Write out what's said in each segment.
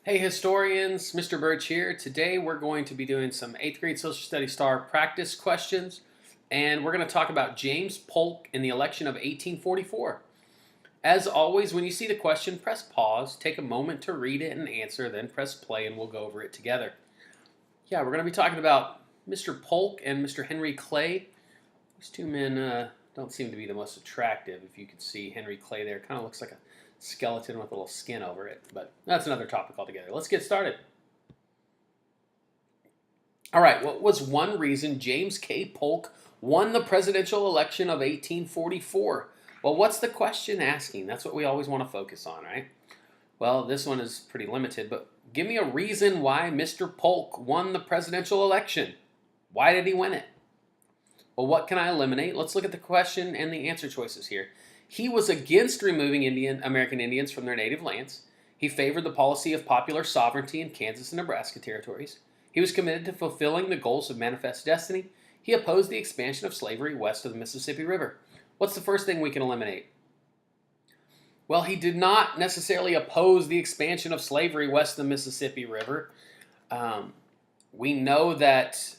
Hey historians, Mr. Birch here. Today we're going to be doing some 8th grade social studies STAAR practice questions, and we're going to talk about James Polk in the election of 1844. As always, when you see the question, press pause, take a moment to read it and answer, then press play and we'll go over it together. Yeah, we're going to be talking about Mr. Polk and Mr. Henry Clay. These two men don't seem to be the most attractive. If you can see Henry Clay there, kind of looks like a skeleton with a little skin over it, but that's another topic altogether. Let's get started. All right, what was one reason James K. Polk won the presidential election of 1844? Well, what's the question asking? That's what we always want to focus on, right? Well, this one is pretty limited, but give me a reason why Mr. Polk won the presidential election. Why did he win it? Well, what can I eliminate? Let's look at the question and the answer choices here. He was against removing American Indians from their native lands. He favored the policy of popular sovereignty in Kansas and Nebraska territories. He was committed to fulfilling the goals of Manifest Destiny. He opposed the expansion of slavery west of the Mississippi River. What's the first thing we can eliminate? Well, he did not necessarily oppose the expansion of slavery west of the Mississippi River. We know that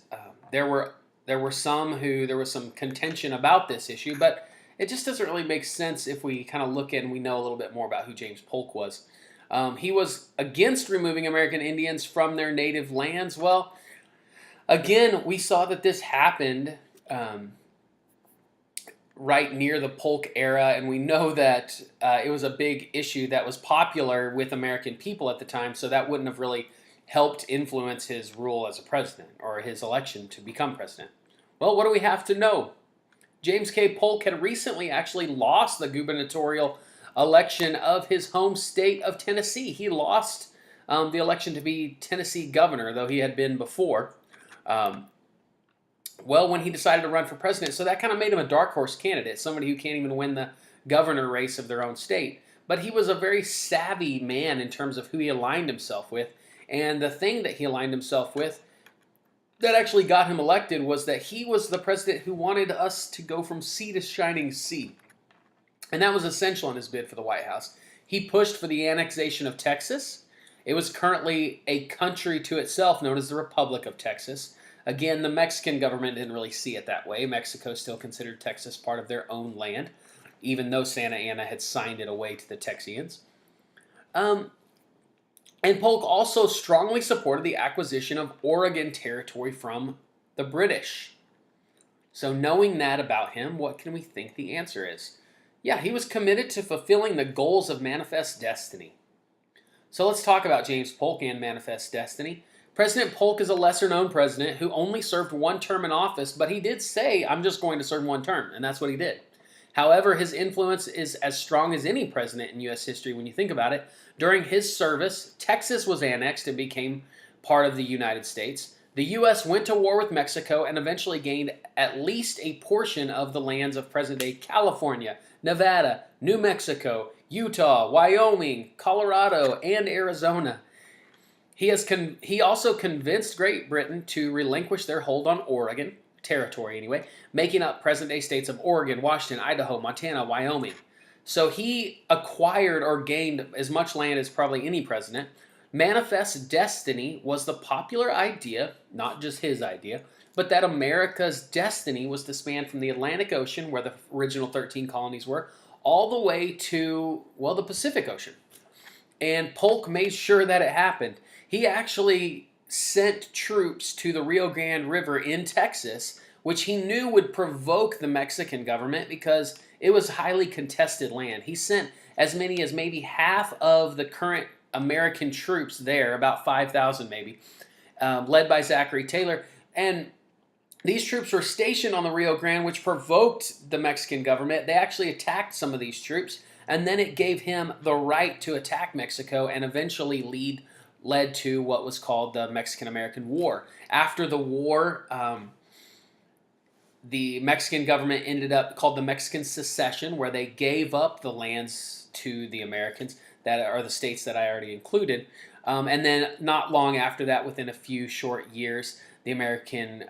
there was some contention about this issue, but it just doesn't really make sense if we kind of look at and we know a little bit more about who James Polk was. He was against removing American Indians from their native lands. Well, again, we saw that this happened right near the Polk era, and we know that it was a big issue that was popular with American people at the time, so that wouldn't have really helped influence his rule as a president or his election to become president. Well, what do we have to know? James K. Polk had recently actually lost the gubernatorial election of his home state of Tennessee. He lost the election to be Tennessee governor, though he had been before. When he decided to run for president, so that kind of made him a dark horse candidate, somebody who can't even win the governor race of their own state. But he was a very savvy man in terms of who he aligned himself with, and the thing that he aligned himself with that actually got him elected was that he was the president who wanted us to go from sea to shining sea. And that was essential in his bid for the White House. He pushed for the annexation of Texas. It was currently a country to itself known as the Republic of Texas. Again, the Mexican government didn't really see it that way. Mexico still considered Texas part of their own land, even though Santa Anna had signed it away to the Texians. And Polk also strongly supported the acquisition of Oregon territory from the British. So knowing that about him, what can we think the answer is? Yeah, he was committed to fulfilling the goals of Manifest Destiny. So let's talk about James Polk and Manifest Destiny. President Polk is a lesser-known president who only served one term in office, but he did say, I'm just going to serve one term, and that's what he did. However, his influence is as strong as any president in U.S. history when you think about it. During his service, Texas was annexed and became part of the United States. The U.S. went to war with Mexico and eventually gained at least a portion of the lands of present-day California, Nevada, New Mexico, Utah, Wyoming, Colorado, and Arizona. He also convinced Great Britain to relinquish their hold on Oregon, territory anyway, making up present-day states of Oregon, Washington, Idaho, Montana, Wyoming. So he acquired or gained as much land as probably any president. Manifest Destiny was the popular idea, not just his idea, but that America's destiny was to span from the Atlantic Ocean, where the original 13 colonies were, all the way to, well, the Pacific Ocean. And Polk made sure that it happened. He actually sent troops to the Rio Grande River in Texas, which he knew would provoke the Mexican government because it was highly contested land. He sent as many as maybe half of the current American troops there, about 5,000 maybe, led by Zachary Taylor. And these troops were stationed on the Rio Grande, which provoked the Mexican government. They actually attacked some of these troops, and then it gave him the right to attack Mexico and eventually led to what was called the Mexican-American War. After the war, the Mexican government ended up called the Mexican Secession, where they gave up the lands to the Americans that are the states that I already included. And then not long after that, within a few short years, the American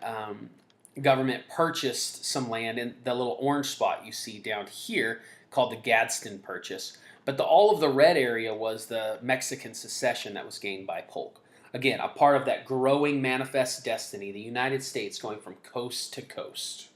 government purchased some land in the little orange spot you see down here called the Gadsden Purchase. But all of the red area was the Mexican secession that was gained by Polk. Again, a part of that growing manifest destiny, the United States going from coast to coast.